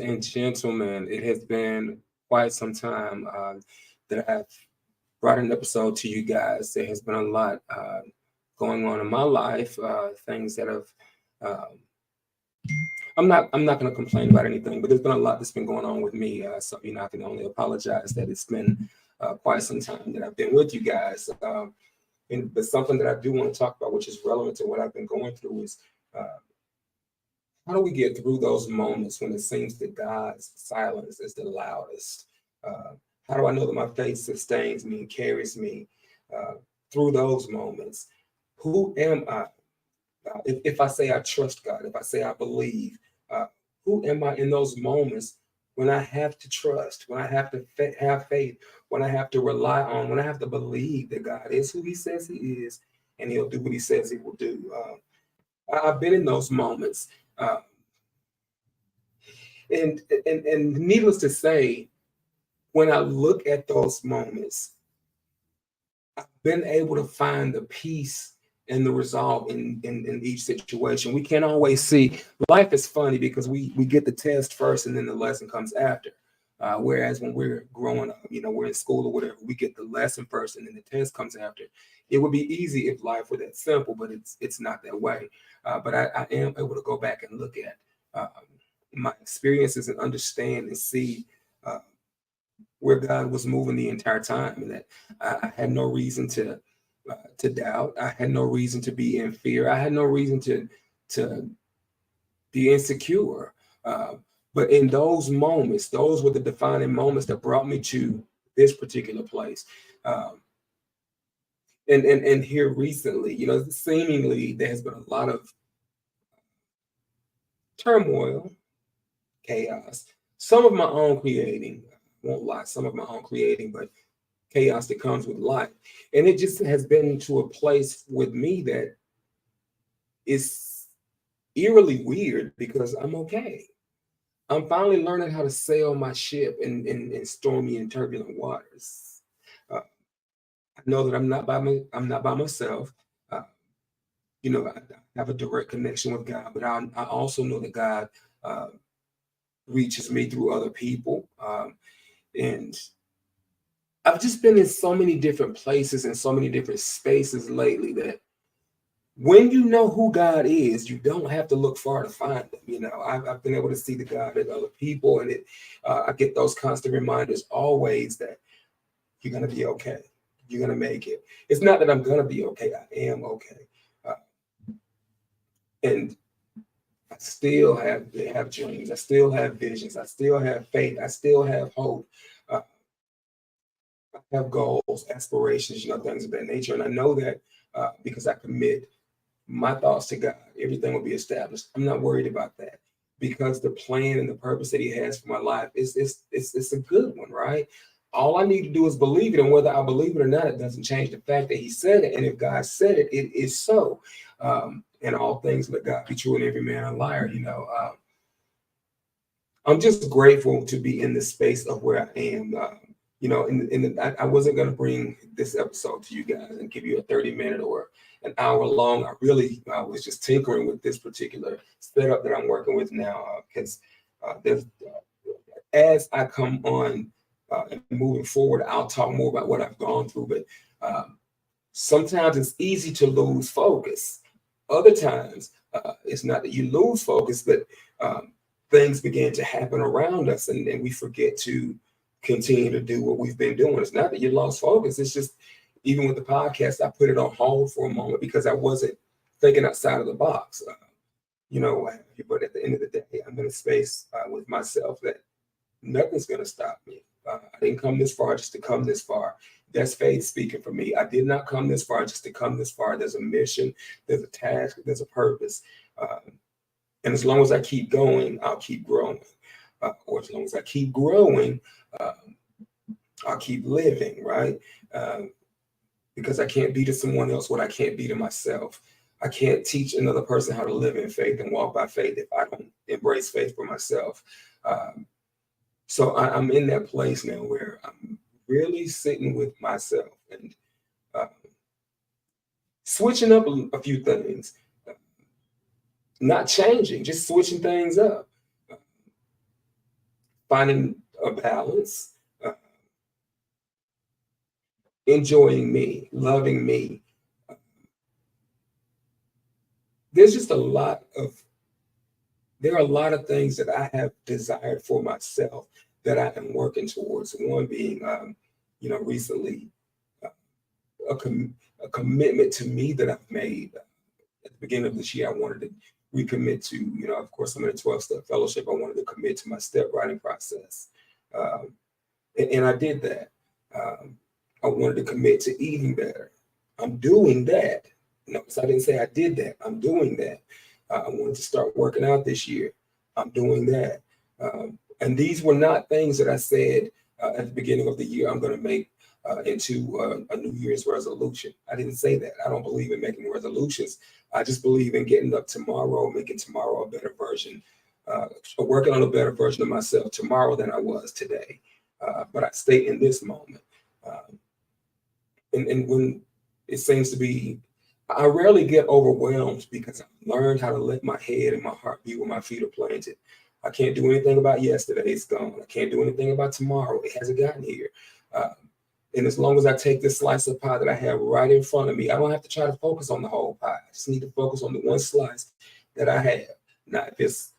and gentlemen, it has been quite some time that I've brought an episode to you guys. There has been a lot going on in my life, things that have. Um, I'm not going to complain about anything, but there's been a lot that's been going on with me. So I can only apologize that it's been quite some time that I've been with you guys. But something that I do want to talk about, which is relevant to what I've been going through, is uh, how do we get through those moments when it seems that God's silence is the loudest? Uh, how do I know that my faith sustains me and carries me uh, through those moments? Who am I? If I say I trust God, if I say I believe, uh, who am I in those moments when I have to trust, when I have to have faith, when I have to rely on, when I have to believe that God is who He says He is, and He'll do what He says He will do? I've been in those moments. Uh, and needless to say, when I look at those moments, I've been able to find the peace and the resolve in each situation. We can't always see. Life is funny because we get the test first and then the lesson comes after. Whereas when we're growing up, we're in school or whatever, we get the lesson first and then the test comes after. It would be easy if life were that simple, but it's not that way. But I am able to go back and look at my experiences and understand and see uh, where God was moving the entire time, and that I had no reason to doubt. I had no reason to be in fear. I had no reason to be insecure. Uh, but in those moments, those were the defining moments that brought me to this particular place. Um, and here recently, seemingly there has been a lot of turmoil, chaos, some of my own creating. I won't lie, some of my own creating, but chaos that comes with life. And it just has been to a place with me that is eerily weird because I'm okay. I'm finally learning how to sail my ship in stormy and turbulent waters. I know that I'm not by myself. Uh, I have a direct connection with God, but I also know that God uh, reaches me through other people. And I've just been in so many different places and so many different spaces lately that when you know who God is, you don't have to look far to find Him. I've been able to see the God in other people, and I get those constant reminders always that you're gonna be okay. You're gonna make it. It's not that I'm gonna be okay. I am okay, uh, and I still have dreams. I still have visions. I still have faith. I still have hope. Uh, I have goals, aspirations, things of that nature, and I know that because I commit my thoughts to God, everything will be established. I'm not worried about that because the plan and the purpose that He has for my life is a good one, right? All I need to do is believe it, and whether I believe it or not, it doesn't change the fact that He said it. And if God said it, it is so. And all things let God be true, and every man a liar. I'm just grateful to be in the space of where I am. I wasn't going to bring this episode to you guys and give you a 30-minute or an hour long. I really was just tinkering with this particular setup that I'm working with now because as I come on and moving forward, I'll talk more about what I've gone through. But sometimes it's easy to lose focus. Other times, it's not that you lose focus, but things begin to happen around us, and we forget to continue to do what we've been doing. It's not that you lost focus. It's just, even with the podcast, I put it on hold for a moment because I wasn't thinking outside of the box. But at the end of the day, I'm in a space with myself that nothing's going to stop me. I didn't come this far just to come this far. That's faith speaking for me. I did not come this far just to come this far. There's a mission, there's a task, there's a purpose. And as long as I keep going, I'll keep growing. Or as long as I keep growing, uh, I'll keep living, right? Because I can't be to someone else what I can't be to myself. I can't teach another person how to live in faith and walk by faith if I don't embrace faith for myself. So I'm in that place now where I'm really sitting with myself and uh, switching up a few things, not changing, just switching things up. finding a balance, uh, enjoying me, loving me. There's just a lot of there are a lot of things that I have desired for myself that I am working towards. One being, recently uh, a commitment to me that I've made at the beginning of this year. I wanted to recommit to, of course, I'm in a 12-step fellowship. I wanted to commit to my step writing process. Um, and I did that. Um, I wanted to commit to eating better. I'm doing that. Notice I didn't say I did that. I'm doing that. I wanted to start working out this year. I'm doing that. And these were not things that I said at the beginning of the year I'm going to make into a New Year's resolution. I didn't say that. I don't believe in making resolutions. I just believe in getting up tomorrow, making tomorrow a better version, working on a better version of myself tomorrow than I was today. But I stay in this moment. And when it seems to be, I rarely get overwhelmed because I've learned how to let my head and my heart be where my feet are planted. I can't do anything about yesterday. It's gone. I can't do anything about tomorrow. It hasn't gotten here. Uh, and as long as I take this slice of pie that I have right in front of me, I don't have to try to focus on the whole pie. I just need to focus on the one slice that I have. Now, if it's,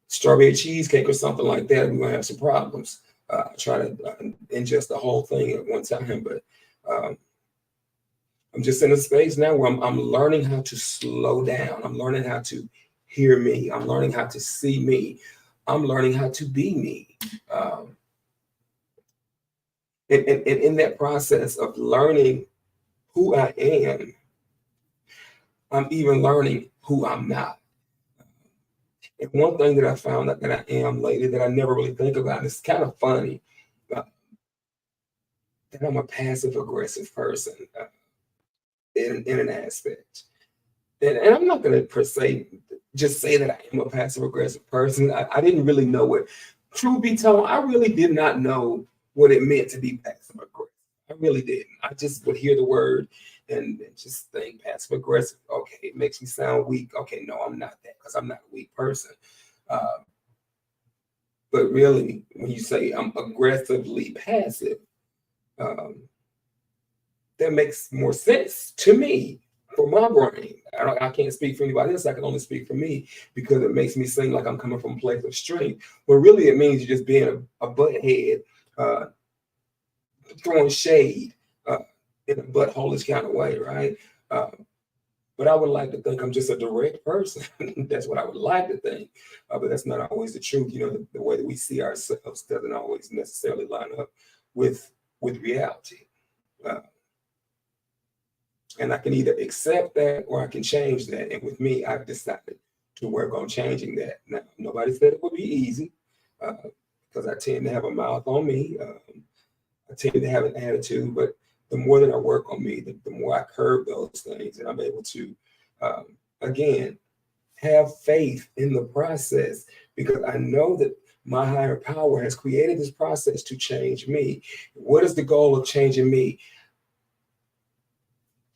strawberry cheesecake or something like that, we're going to have some problems. I try to ingest the whole thing at one time, but I'm just in a space now where I'm learning how to slow down. I'm learning how to hear me. I'm learning how to see me. I'm learning how to be me. And in that process of learning who I am, I'm even learning who I'm not. And one thing that I found that I am lately that I never really think about, it's kind of funny, uh, that I'm a passive aggressive person in an aspect. And I'm not going to per se just say that I am a passive aggressive person. I didn't really know it. Truth be told, I really did not know what it meant to be passive aggressive. I really didn't. I just would hear the word and just think passive aggressive. Okay, it makes me sound weak. Okay, no, I'm not that because I'm not a weak person. Uh, but really, when you say I'm aggressively passive, um, that makes more sense to me for my brain. I can't speak for anybody else. I can only speak for me because it makes me seem like I'm coming from a place of strength. But really, it means you're just being a butthead, uh, throwing shade uh, in a buttholish kind of way, right? Uh, but I would like to think I'm just a direct person. That's what I would like to think. But that's not always the truth. The way that we see ourselves doesn't always necessarily line up with reality. Uh, And I can either accept that or I can change that. And with me, I've decided to work on changing that. Now, nobody said it would be easy because I tend to have a mouth on me. I tend to have an attitude, but the more that I work on me, the more I curb those things and I'm able to, again, have faith in the process because I know that my higher power has created this process to change me. What is the goal of changing me?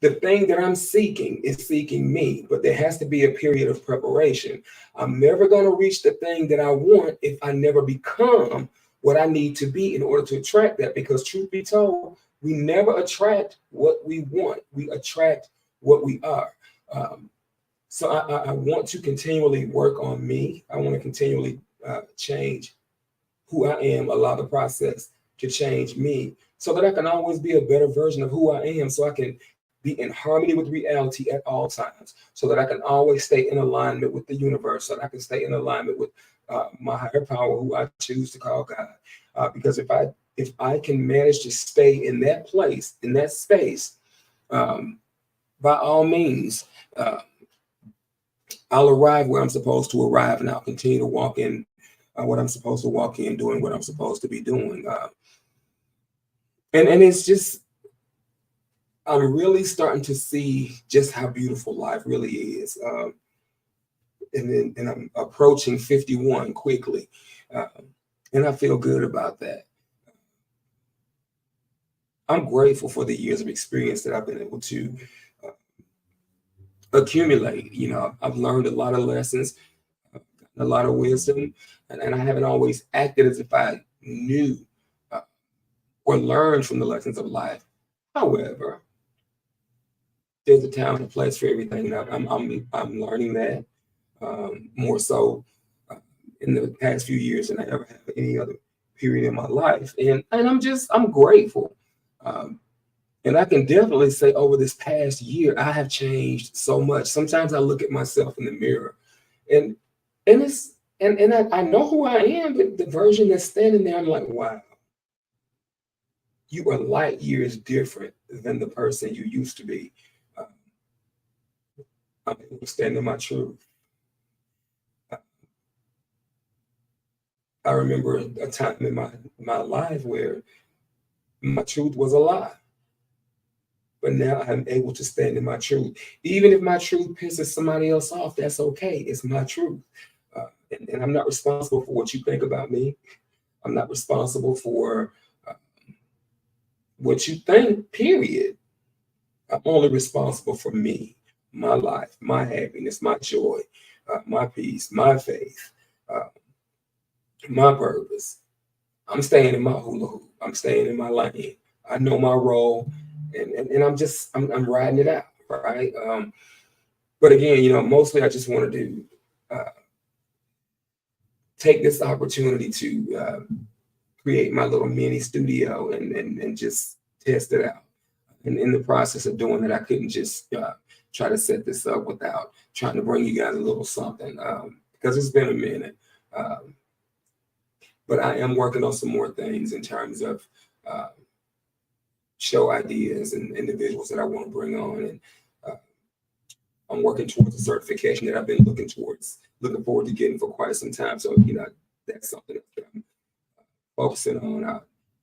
The thing that I'm seeking is seeking me, but there has to be a period of preparation. I'm never going to reach the thing that I want if I never become what I need to be in order to attract that. Because truth be told, we never attract what we want. We attract what we are. So I want to continually work on me. I want to continually change who I am, allow the process to change me so that I can always be a better version of who I am, so I can be in harmony with reality at all times, so that I can always stay in alignment with the universe, so that I can stay in alignment with my higher power, who I choose to call God. Because if I can manage to stay in that place, in that space, by all means, I'll arrive where I'm supposed to arrive, and I'll continue to walk in what I'm supposed to walk in, doing what I'm supposed to be doing. And it's just, I'm really starting to see just how beautiful life really is. And I'm approaching 51 quickly. And I feel good about that. I'm grateful for the years of experience that I've been able to accumulate. I've learned a lot of lessons, I've gotten a lot of wisdom, and I haven't always acted as if I knew uh, or learned from the lessons of life. However, there's a time and a place for everything. And I'm learning that more so uh, in the past few years than I ever have any other period in my life, and I'm grateful. Um, and I can definitely say over this past year, I have changed so much. Sometimes I look at myself in the mirror, and it's and I know who I am, but the version that's standing there, I'm like, wow, you are light years different than the person you used to be. Uh, I'm able to stand in my truth. I remember a time in my life where my truth was a lie, but now I'm able to stand in my truth. Even if my truth pisses somebody else off, that's okay. It's my truth. And I'm not responsible for what you think about me. I'm not responsible for uh, what you think, period. I'm only responsible for me, my life, my happiness, my joy, my peace, my faith, uh, my purpose. I'm staying in my hula hoop. I'm staying in my lane. I know my role, and I'm riding it out, right? But again, mostly I just wanted to uh, take this opportunity to create my little mini studio and just test it out. And in the process of doing it, I couldn't just try to set this up without trying to bring you guys a little something because it's been a minute. Um, but I am working on some more things in terms of uh, show ideas and individuals that I want to bring on. And uh, I'm working towards a certification that I've been looking forward to getting for quite some time. So, that's something that I'm focusing on. I have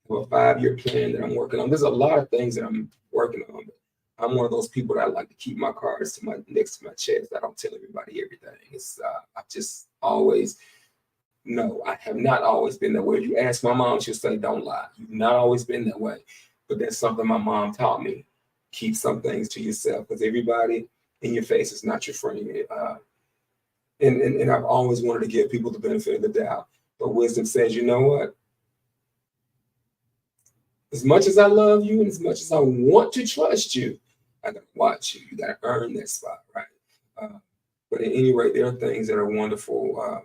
a 5-year plan that I'm working on. There's a lot of things that I'm working on. But I'm one of those people that I like to keep my cards next to my chest. I don't tell everybody everything. I've just always no, I have not always been that way. If you ask my mom, she'll say, "Don't lie. You've not always been that way." But that's something my mom taught me. Keep some things to yourself because everybody in your face is not your friend. And I've always wanted to give people the benefit of the doubt. But wisdom says, you know what? As much as I love you and as much as I want to trust you, I gotta watch you. You gotta earn that spot, right? Uh, but at any rate, there are things that are wonderful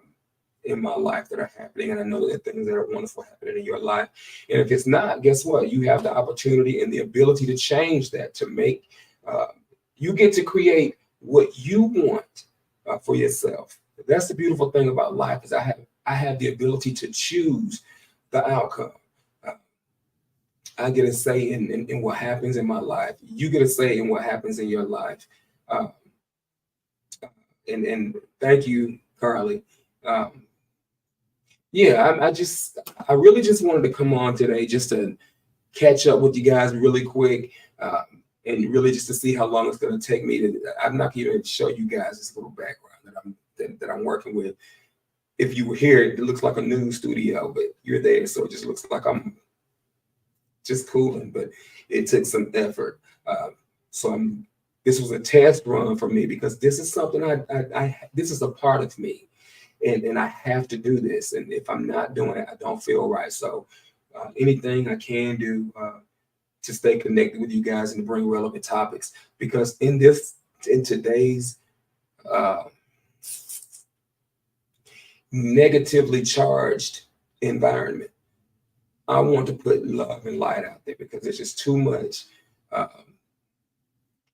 in my life that are happening, and I know there are things that are wonderful happening in your life. And if it's not, guess what? You have the opportunity and the ability to change that, to make. Uh, you get to create what you want for yourself. That's the beautiful thing about life is I have the ability to choose the outcome. Uh, I get a say in what happens in my life. You get a say in what happens in your life. Uh, and thank you, Carly. Um, yeah, I really just wanted to come on today just to catch up with you guys really quick, and really just to see how long it's going to take me to. I'm not going to show you guys this little background that I'm working with. If you were here, it looks like a news studio, but you're there, so it just looks like I'm just cooling. But it took some effort. So this was a test run for me because this is something this is a part of me, and I have to do this. And if I'm not doing it, I don't feel right. So anything I can do to stay connected with you guys and to bring relevant topics, because in today's uh, negatively charged environment, I want to put love and light out there because there's just too much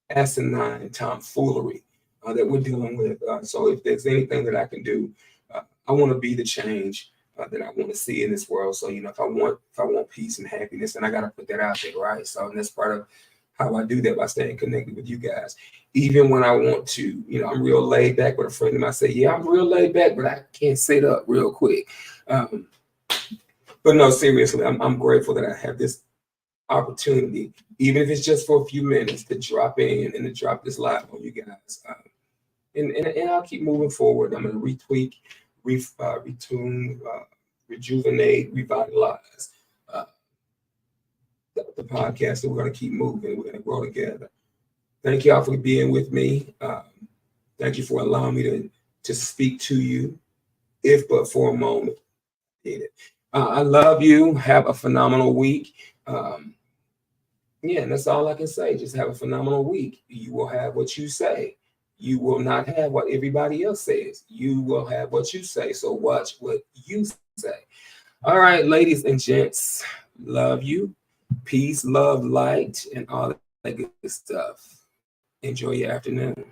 asinine tomfoolery that we're dealing with. So if there's anything that I can do, I want to be the change that I want to see in this world. So if I want peace and happiness, then I got to put that out there, right? So and that's part of how I do that by staying connected with you guys. Even when I want to, I'm real laid back. With a friend of mine say, "Yeah, I'm real laid back, but I can't sit up real quick." But no, seriously, I'm grateful that I have this opportunity, even if it's just for a few minutes, to drop in and to drop this live on you guys. And I'll keep moving forward. I'm going to retweak, retune, rejuvenate, revitalize the podcast. And we're going to keep moving. We're going to grow together. Thank y'all for being with me. Thank you for allowing me to speak to you. if but for a moment. Did it. I love you. Have a phenomenal week. Yeah, and that's all I can say. Just have a phenomenal week. You will have what you say. You will not have what everybody else says. You will have what you say. So watch what you say. All right, ladies and gents, love you. Peace, love, light, and all that good stuff. Enjoy your afternoon.